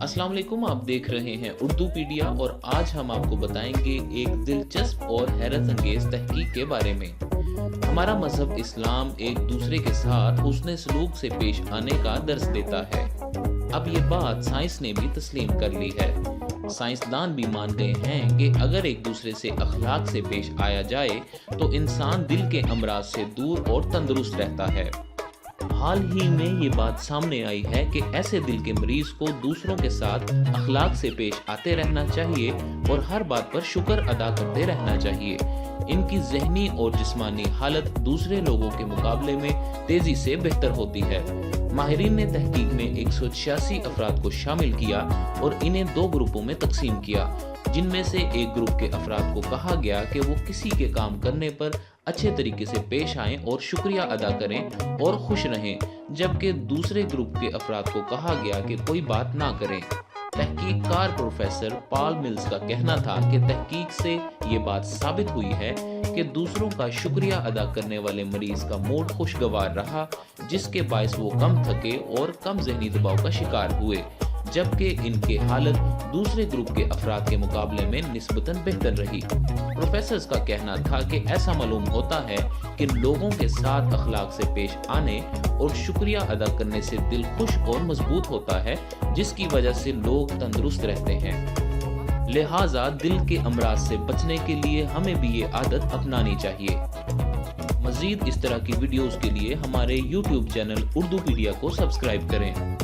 अस्सलाम वालेकुम, आप देख रहे हैं उर्दू पीडिया और आज हम आपको बताएंगे एक दिलचस्प और हैरत अंगेज तहकीक के बारे में। हमारा मजहब इस्लाम एक दूसरे के साथ हुस्न सलूक से पेश आने का दर्स देता है। अब ये बात साइंस ने भी तस्लीम कर ली है। साइंसदान भी मान गए हैं कि अगर एक दूसरे से अखलाक से पेश आया जाए तो इंसान दिल के अमराज से दूर और तंदुरुस्त रहता है। हाल ही में ये बात सामने आई है कि ऐसे दिल के मरीज को दूसरों के साथ अखलाक से पेश आते रहना चाहिए और हर बात पर शुक्र अदा करते रहना चाहिए। इनकी जहनी और जिस्मानी हालत दूसरे लोगों के मुकाबले में तेजी से बेहतर होती है। माहिरीन ने तहकीक में 186 अफराद को शामिल किया और इन्हें दो ग्रुपों में तकसीम किया, जिनमें से एक ग्रुप के अफराद को कहा गया कि वो किसी के काम करने पर अच्छे तरीके से पेश आएं और शुक्रिया अदा करें और खुश रहें, जबकि दूसरे ग्रुप के अफराद को कहा गया कि कोई बात ना करें। तहकीककार प्रोफेसर पॉल मिल्स का कहना था कि तहकीक से ये बात साबित हुई है कि दूसरों का शुक्रिया अदा करने वाले मरीज का मूड खुशगवार रहा, जिसके बायस वो कम थके और कम जहनी दबाव का शिकार हुए, जबकि इनके हालत दूसरे ग्रुप के अफराद के मुकाबले में निस्बतन बेहतर रही। प्रोफेसर्स का कहना था कि ऐसा मालूम होता है कि लोगों के साथ अखलाक से पेश आने और शुक्रिया अदा करने से दिल खुश और मजबूत होता है, जिसकी वजह से लोग तंदुरुस्त रहते हैं। लिहाजा दिल के अमराज से बचने के लिए हमें भी ये आदत अपनानी चाहिए। मजीद इस तरह की वीडियोस के लिए हमारे YouTube चैनल उर्दू पीडिया को सब्सक्राइब करें।